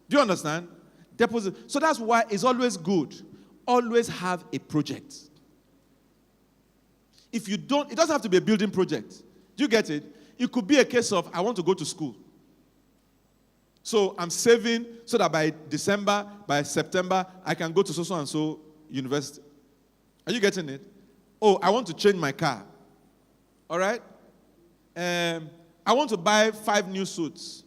Do you understand? Deposit. So that's why it's always good. Always have a project. If you don't, it doesn't have to be a building project. Do you get it? It could be a case of, I want to go to school. So I'm saving so that by December, by September, I can go to so and so university. Are you getting it? Oh, I want to change my car. All right? I want to buy 5 new suits.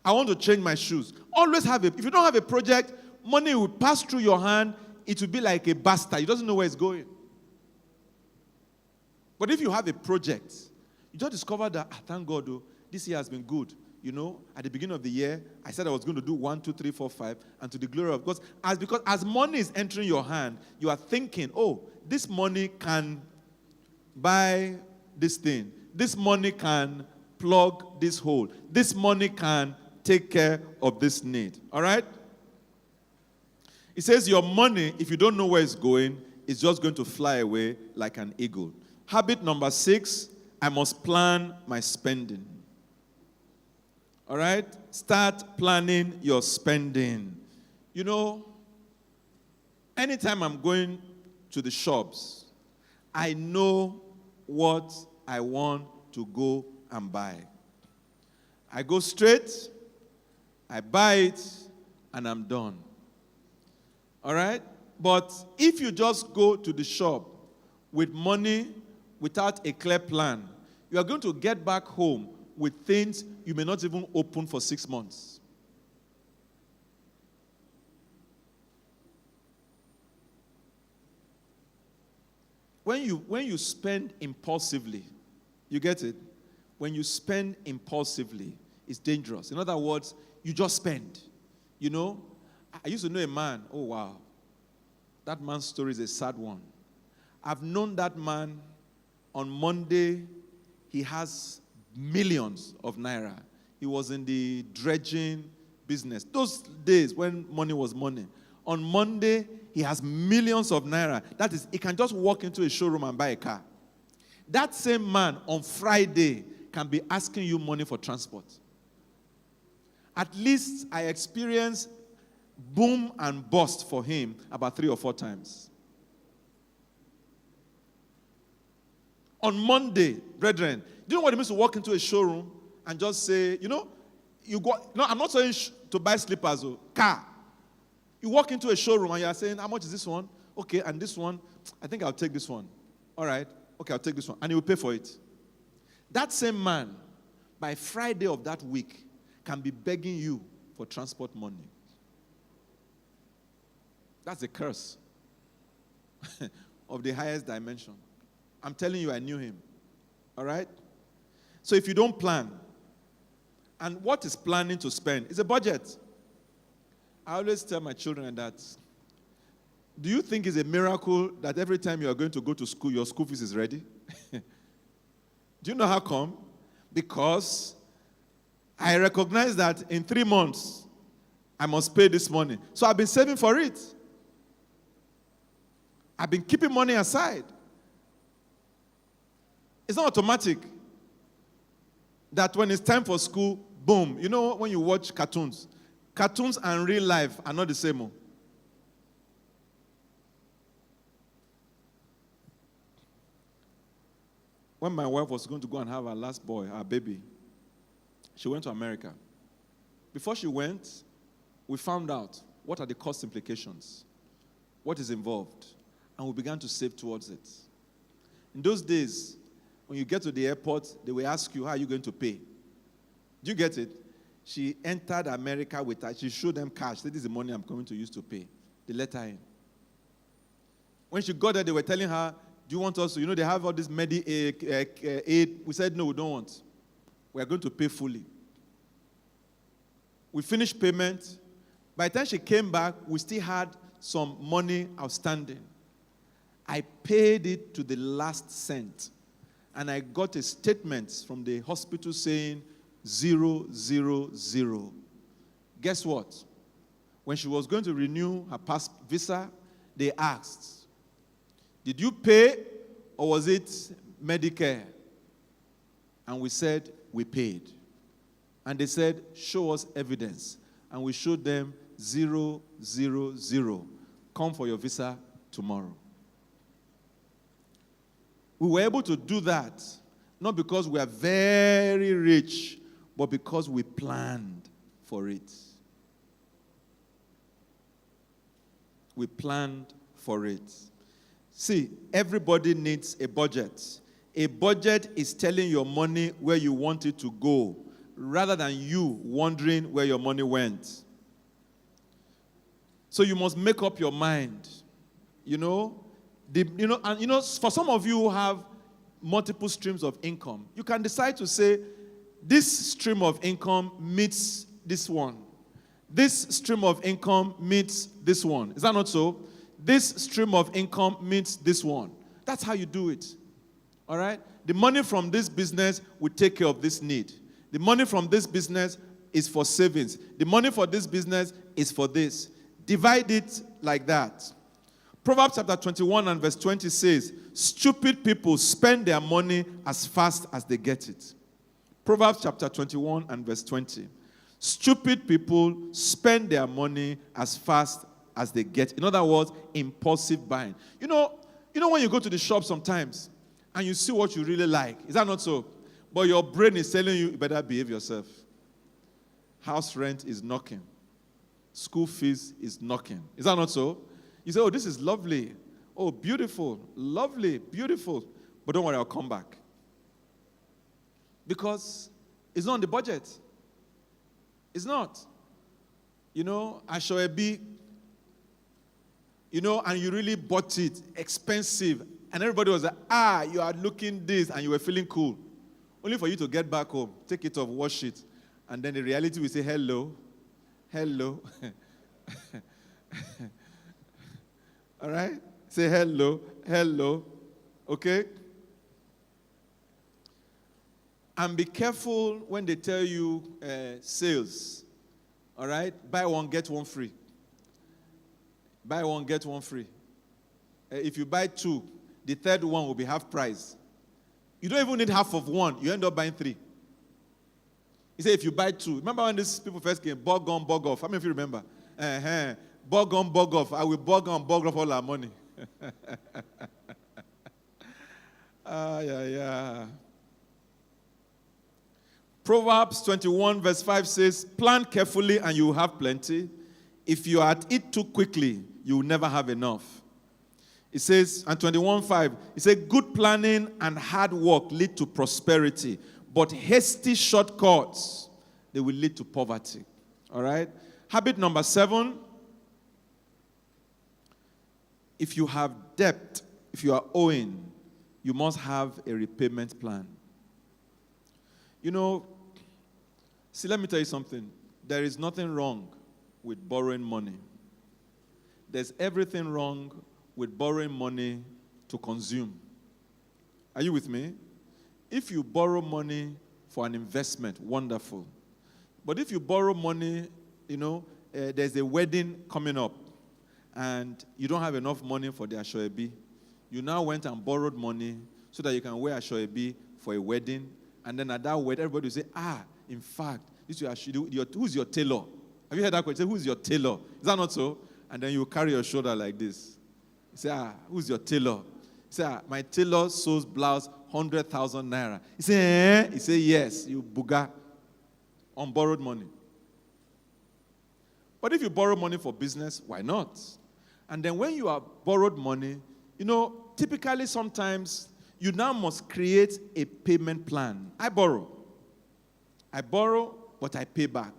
I want to change my shoes. Always have it. If you don't have a project, money will pass through your hand. It will be like a bastard. You doesn't know where it's going. But if you have a project, you just discover that, thank God, though, this year has been good. You know, at the beginning of the year, I said I was going to do 1, 2, 3, 4, 5, and to the glory of God. Because as money is entering your hand, you are thinking, oh, this money can buy this thing. This money can plug this hole. This money can take care of this need. All right? It says your money, if you don't know where it's going, is just going to fly away like an eagle. Habit number 6, I must plan my spending. All right? Start planning your spending. You know, anytime I'm going to the shops, I know what I want to go and buy. I go straight, I buy it, and I'm done. All right? But if you just go to the shop with money without a clear plan, you are going to get back home with things you may not even open for 6 months. When you spend impulsively, you get it? When you spend impulsively, it's dangerous. In other words, you just spend. You know, I used to know a man. Oh, wow. That man's story is a sad one. I've known that man. On Monday, he has millions of naira. He was in the dredging business. Those days when money was money. On Monday, he has millions of naira. That is, he can just walk into a showroom and buy a car. That same man on Friday can be asking you money for transport. At least I experienced boom and bust for him about 3 or 4 times. On Monday, brethren, do you know what it means to walk into a showroom and just say, you know, you go, no, I'm not saying to buy slippers or car. You walk into a showroom and you are saying, how much is this one? Okay, and this one, I think I'll take this one. All right, okay, I'll take this one. And he will pay for it. That same man, by Friday of that week, can be begging you for transport money. That's a curse of the highest dimension. I'm telling you, I knew him. All right? So if you don't plan, and what is planning to spend? It's a budget. I always tell my children that, do you think it's a miracle that every time you are going to go to school, your school fees is ready? Do you know how come? Because I recognize that in 3 months, I must pay this money. So I've been saving for it. I've been keeping money aside. It's not automatic that when it's time for school, boom. You know when you watch cartoons and real life are not the same. When my wife was going to go and have her last boy, her baby, she went to America. Before she went, we found out what are the cost implications, what is involved, and we began to save towards it. In those days, when you get to the airport, they will ask you, how are you going to pay? Do you get it? She entered America with her. She showed them cash. This is the money I'm going to use to pay. They let her in. When she got there, they were telling her, do you want us to, they have all this aid. We said, no, we don't want. We are going to pay fully. We finished payment. By the time she came back, we still had some money outstanding. I paid it to the last cent. And I got a statement from the hospital saying 000. Guess what? When she was going to renew her visa, they asked, did you pay or was it Medicare? And we said, we paid. And they said, show us evidence. and we showed them 0, 0, 0. Come for your visa tomorrow. We were able to do that, not because we are very rich, but because we planned for it. We planned for it. See, everybody needs a budget. A budget is telling your money where you want it to go, rather than you wondering where your money went. So you must make up your mind. For some of you who have multiple streams of income, you can decide to say, this stream of income meets this one. This stream of income meets this one. Is that not so? This stream of income meets this one. That's how you do it. All right? The money from this business will take care of this need. The money from this business is for savings. The money for this business is for this. Divide it like that. Proverbs chapter 21 and verse 20 says, stupid people spend their money as fast as they get it. Proverbs chapter 21 and verse 20. Stupid people spend their money as fast as they get. In other words, impulsive buying. You know when you go to the shop sometimes and you see what you really like. Is that not so? But your brain is telling you better behave yourself. House rent is knocking. School fees is knocking. Is that not so? You say, oh, this is lovely. Oh, beautiful. Lovely. Beautiful. But don't worry, I'll come back. Because it's not on the budget. It's not. Ashoebi, and you really bought it, expensive. And everybody was like, you are looking this, and you were feeling cool. Only for you to get back home, take it off, wash it. And then the reality will say, hello. Hello. All right? Say hello. Hello. Okay? And be careful when they tell you sales. All right? Buy one, get one free. Buy one, get one free. If you buy two, the third one will be half price. You don't even need half of one. You end up buying three. He said if you buy two. Remember when these people first came? Bug on, bug off. How many of you remember? Bug on, bug off. I will bug on, bug off all our money. Yeah. Proverbs 21 verse 5 says, plan carefully and you will have plenty. If you are at it too quickly, you will never have enough. It says, and 21:5, it says, good planning and hard work lead to prosperity, but hasty shortcuts, they will lead to poverty. All right? Habit number 7, if you have debt, if you are owing, you must have a repayment plan. See, let me tell you something. There is nothing wrong with borrowing money. There's everything wrong with borrowing money to consume. Are you with me? If you borrow money for an investment, wonderful. But if you borrow money, there's a wedding coming up, and you don't have enough money for the ashoebi, you now went and borrowed money so that you can wear ashoebi for a wedding, and then at that wedding, everybody will say, in fact, who's your tailor? Have you heard that question? Who's your tailor? Is that not so? And then you carry your shoulder like this. You say, who's your tailor? You say, my tailor sews blouse 100,000 naira. You say, You say, yes, you buga, on borrowed money. But if you borrow money for business, why not? And then when you are borrowed money, typically sometimes you now must create a payment plan. I borrow, but I pay back.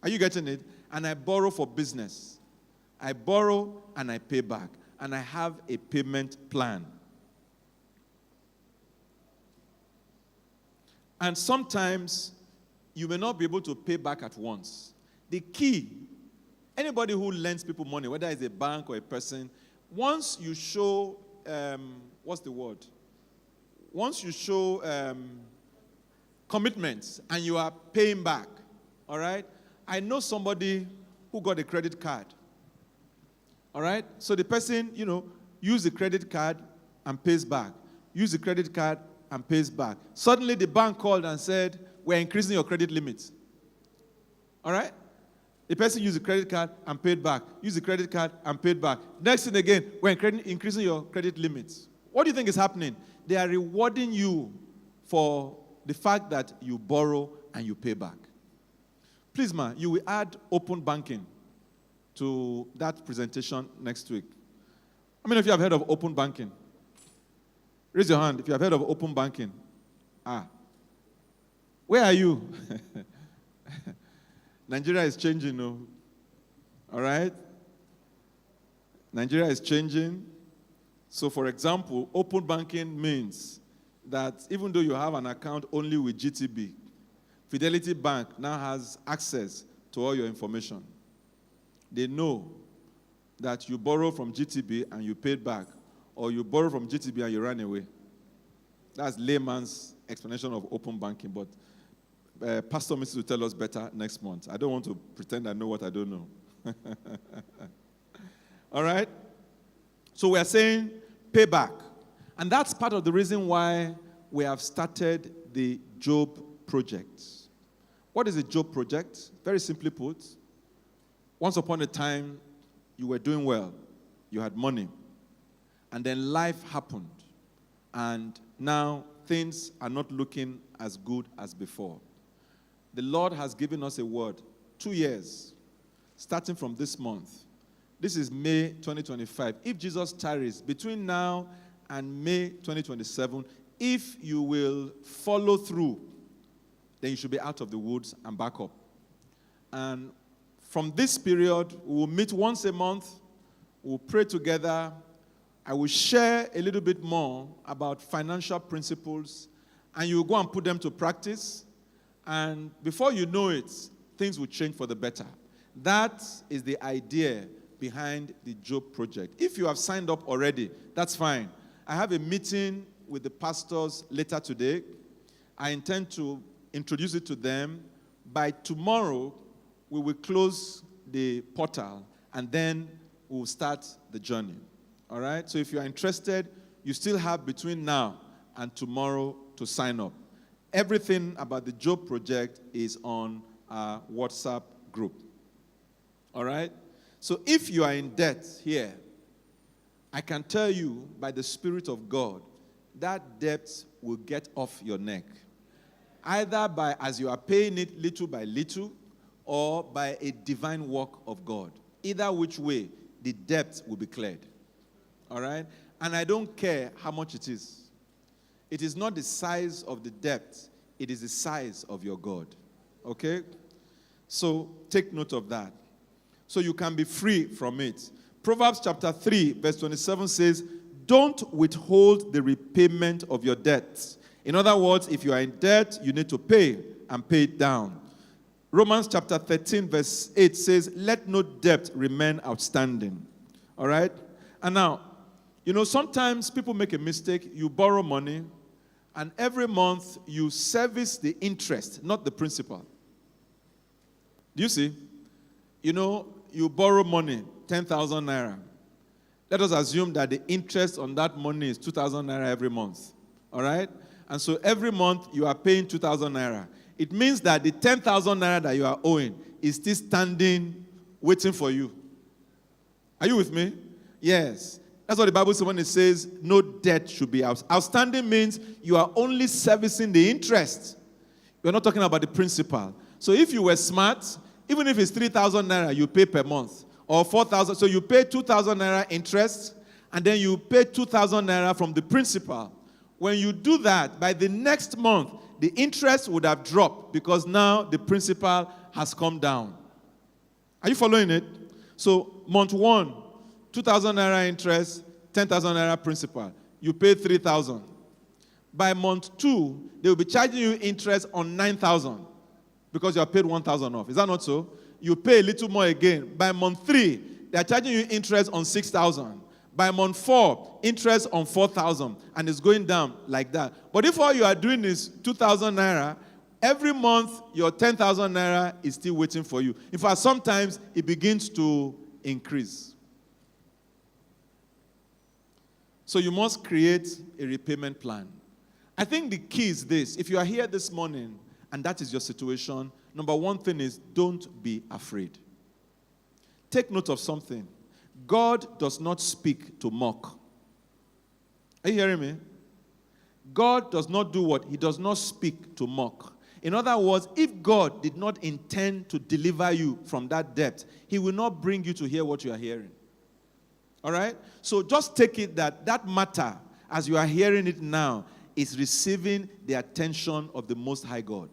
Are you getting it? And I borrow for business. I borrow and I pay back. And I have a payment plan. And sometimes you may not be able to pay back at once. The key, anybody who lends people money, whether it's a bank or a person, once you show, Once you show commitments and you are paying back, all right? I know somebody who got a credit card, all right? So the person, use the credit card and pays back. Use the credit card and pays back. Suddenly the bank called and said, we're increasing your credit limit. All right? The person used the credit card and paid back. Use the credit card and paid back. Next thing again, we're increasing your credit limits. What do you think is happening? They are rewarding you for the fact that you borrow and you pay back. Please, ma, you will add open banking to that presentation next week. How many of you have heard of open banking? Raise your hand if you have heard of open banking. Where are you? Nigeria is changing, no? All right? Nigeria is changing. So, for example, open banking means that even though you have an account only with GTB, Fidelity Bank now has access to all your information. They know that you borrow from GTB and you paid back, or you borrow from GTB and you ran away. That's layman's explanation of open banking, but Pastor Mrs. will tell us better next month. I don't want to pretend I know what I don't know. All right? So we are saying pay back. And that's part of the reason why we have started the Job project. What is the Job project? Very simply put, once upon a time, you were doing well. You had money. And then life happened. And now things are not looking as good as before. The Lord has given us a word, 2 years, starting from this month. This is May 2025. If Jesus tarries between now and May 2027, if you will follow through, then you should be out of the woods and back up. And from this period, we will meet once a month. We'll pray together. I will share a little bit more about financial principles, and you will go and put them to practice. And before you know it, things will change for the better. That is the idea behind the Job project. If you have signed up already, that's fine. I have a meeting with the pastors later today. I intend to introduce it to them. By tomorrow, we will close the portal, and then we will start the journey. All right? So if you are interested, you still have between now and tomorrow to sign up. Everything about the Job project is on our WhatsApp group. All right? So if you are in debt here, I can tell you by the Spirit of God, that debt will get off your neck. Either by as you are paying it little by little, or by a divine work of God. Either which way, the debt will be cleared. All right? And I don't care how much it is. It is not the size of the debt. It is the size of your God. Okay? So take note of that. So you can be free from it. Proverbs chapter 3, verse 27 says, don't withhold the repayment of your debts. In other words, if you are in debt, you need to pay and pay it down. Romans chapter 13, verse 8 says, let no debt remain outstanding. All right? And now, sometimes people make a mistake. You borrow money, and every month you service the interest, not the principal. Do you see? You borrow money, 10,000 naira. Let us assume that the interest on that money is 2,000 naira every month. All right? And so every month you are paying 2,000 naira. It means that the 10,000 naira that you are owing is still standing, waiting for you. Are you with me? Yes. That's what the Bible says when it says no debt should be outstanding. Means you are only servicing the interest. You're not talking about the principal. So if you were smart, even if it's 3,000 naira you pay per month, or 4,000, so you pay 2,000 naira interest, and then you pay 2,000 naira from the principal. When you do that, by the next month, the interest would have dropped because now the principal has come down. Are you following it? So month 1, 2,000 naira interest, 10,000 naira principal. You pay 3,000. By month 2, they will be charging you interest on 9,000 because you have paid 1,000 off. Is that not so? You pay a little more again. By month 3, they are charging you interest on 6,000. By month 4, interest on 4,000. And it's going down like that. But if all you are doing is 2,000 naira, every month your 10,000 naira is still waiting for you. In fact, sometimes it begins to increase. So you must create a repayment plan. I think the key is this. If you are here this morning and that is your situation, number one thing is don't be afraid. take note of something. God does not speak to mock. Are you hearing me? God does not do what? He does not speak to mock. In other words, if God did not intend to deliver you from that depth, he will not bring you to hear what you are hearing. All right? So just take it that matter, as you are hearing it now, is receiving the attention of the Most High God.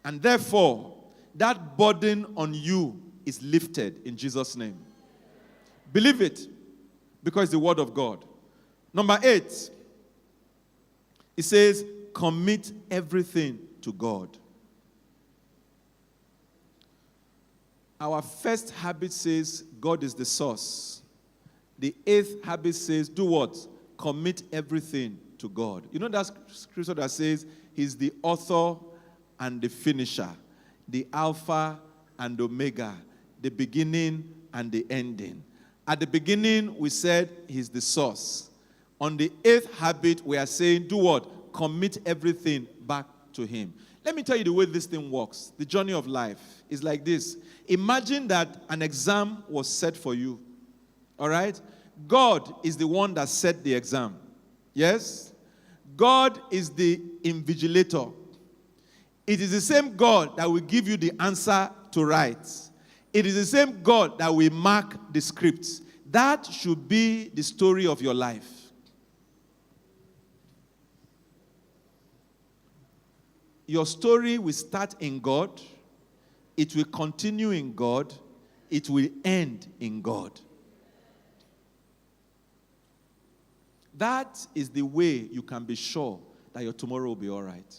And therefore, that burden on you is lifted in Jesus' name. Believe it, because it's the word of God. Number 8, it says, commit everything to God. Our first habit says, God is the source. The 8th habit says, do what? Commit everything to God. You know that scripture that says, he's the author and the finisher, the Alpha and Omega, the beginning and the ending. At the beginning, we said he's the source. On the 8th habit, we are saying, do what? Commit everything back to him. Let me tell you the way this thing works. The journey of life is like this. Imagine that an exam was set for you. All right? God is the one that set the exam. Yes? God is the invigilator. It is the same God that will give you the answer to write. It is the same God that will mark the scripts. That should be the story of your life. Your story will start in God. It will continue in God. It will end in God. That is the way you can be sure that your tomorrow will be all right.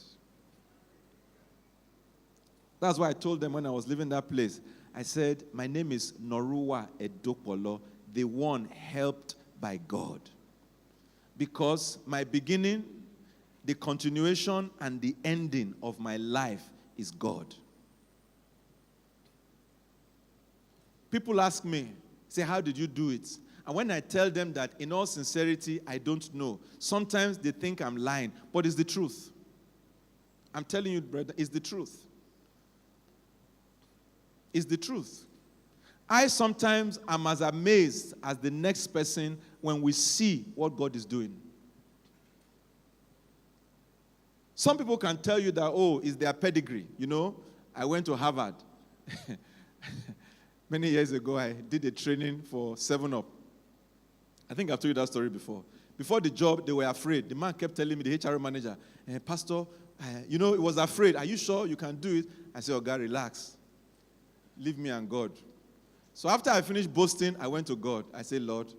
That's why I told them when I was leaving that place, I said, my name is Noruwa Edopolo, the one helped by God. Because my beginning, the continuation, and the ending of my life is God. People ask me, say, how did you do it? And when I tell them that, in all sincerity, I don't know. Sometimes they think I'm lying, but it's the truth. I'm telling you, brother, it's the truth. It's the truth. I sometimes am as amazed as the next person when we see what God is doing. Some people can tell you that, oh, it's their pedigree. You know, I went to Harvard. Many years ago, I did a training for 7-Up. I think I've told you that story before. Before the job, they were afraid. The man kept telling me, the HR manager, Pastor, he was afraid. Are you sure you can do it? I said, oh, God, relax. Leave me and God. So after I finished boasting, I went to God. I said, Lord,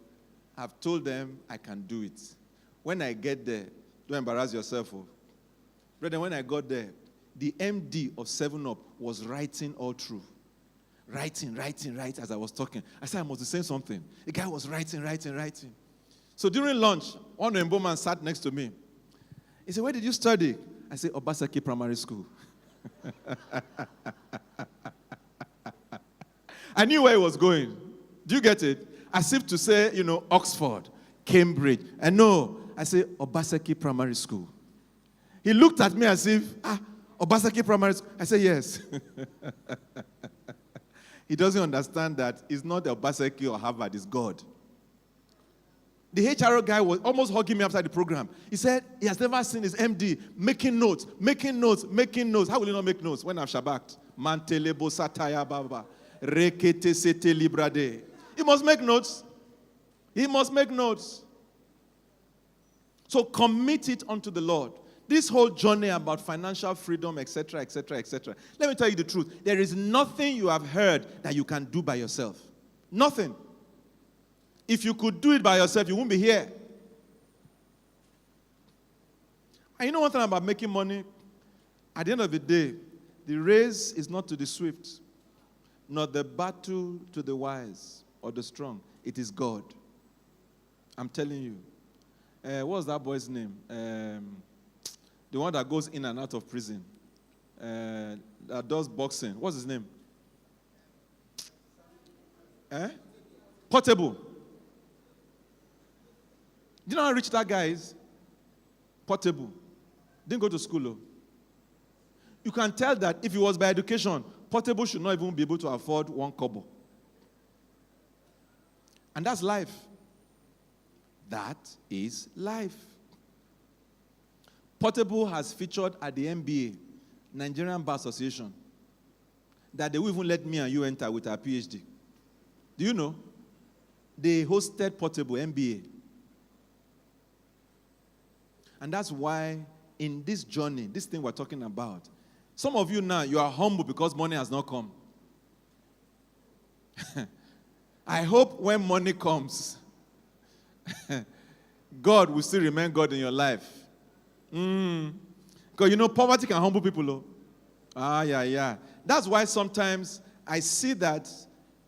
I've told them I can do it. When I get there, don't embarrass yourself. Oh. Brother, when I got there, the MD of 7-Up was writing all through. Writing as I was talking. I said, I must be saying something. The guy was writing. So during lunch, one Rainbow man sat next to me. He said, where did you study? I said, Obasaki Primary School. I knew where he was going. Do you get it? As if to say, Oxford, Cambridge. And no, I said, Obasaki Primary School. He looked at me as if, Obasaki Primary School. I said, yes. He doesn't understand that it's not Obasaki or Harvard, it's God. The HR guy was almost hugging me after the program. He said he has never seen his MD making notes. How will he not make notes when I've shabaked? Mantelebo sataya baba. Rekete sete librade. He must make notes. So commit it unto the Lord. This whole journey about financial freedom, etc., etc., etc. Let me tell you the truth. There is nothing you have heard that you can do by yourself. Nothing. If you could do it by yourself, you wouldn't be here. And you know one thing about making money? At the end of the day, the race is not to the swift, nor the battle to the wise or the strong. It is God. I'm telling you. What was that boy's name? The one that goes in and out of prison. That does boxing. What's his name? Portable. Do you know how rich that guy is? Portable. Didn't go to school, though. You can tell that if he was by education, Portable should not even be able to afford 1 kobo. And that's life. That is life. Portable has featured at the NBA, Nigerian Bar Association, that they will even let me and you enter with our PhD. Do you know? They hosted Portable MBA. And that's why in this journey, this thing we're talking about, some of you now, you are humble because money has not come. I hope when money comes, God will still remain God in your life. Because you know, poverty can humble people. Oh. Yeah. That's why sometimes I see that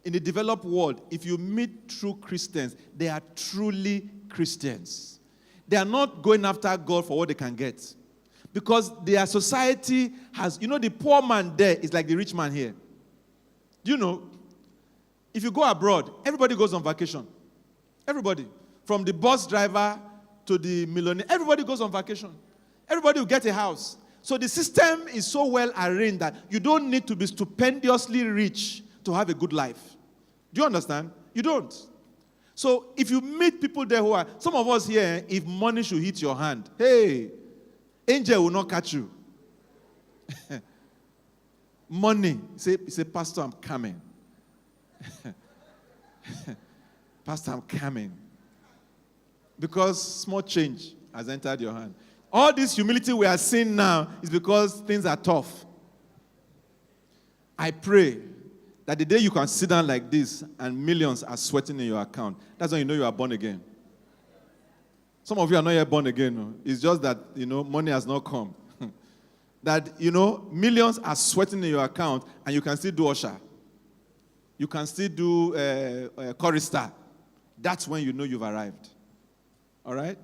in the developed world, if you meet true Christians, they are truly Christians. They are not going after God for what they can get. Because their society has, you know, the poor man there is like the rich man here. Do you know? If you go abroad, everybody goes on vacation. Everybody. From the bus driver to the millionaire, everybody goes on vacation. Everybody will get a house. So the system is so well arranged that you don't need to be stupendously rich to have a good life. Do you understand? You don't. So if you meet people there who are, some of us here, if money should hit your hand, hey, angel will not catch you. Money. Say, Pastor, I'm coming. Pastor, I'm coming. Because small change has entered your hand. All this humility we are seeing now is because things are tough. I pray that the day you can sit down like this and millions are sweating in your account, that's when you know you are born again. Some of you are not yet born again. No? It's just that, you know, money has not come. That, you know, millions are sweating in your account and you can still do usher. You can still do chorister. That's when you know you've arrived. All right?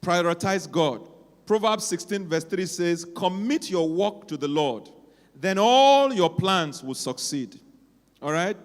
Prioritize God. Proverbs 16 verse 3 says, commit your work to the Lord, then all your plans will succeed. All right?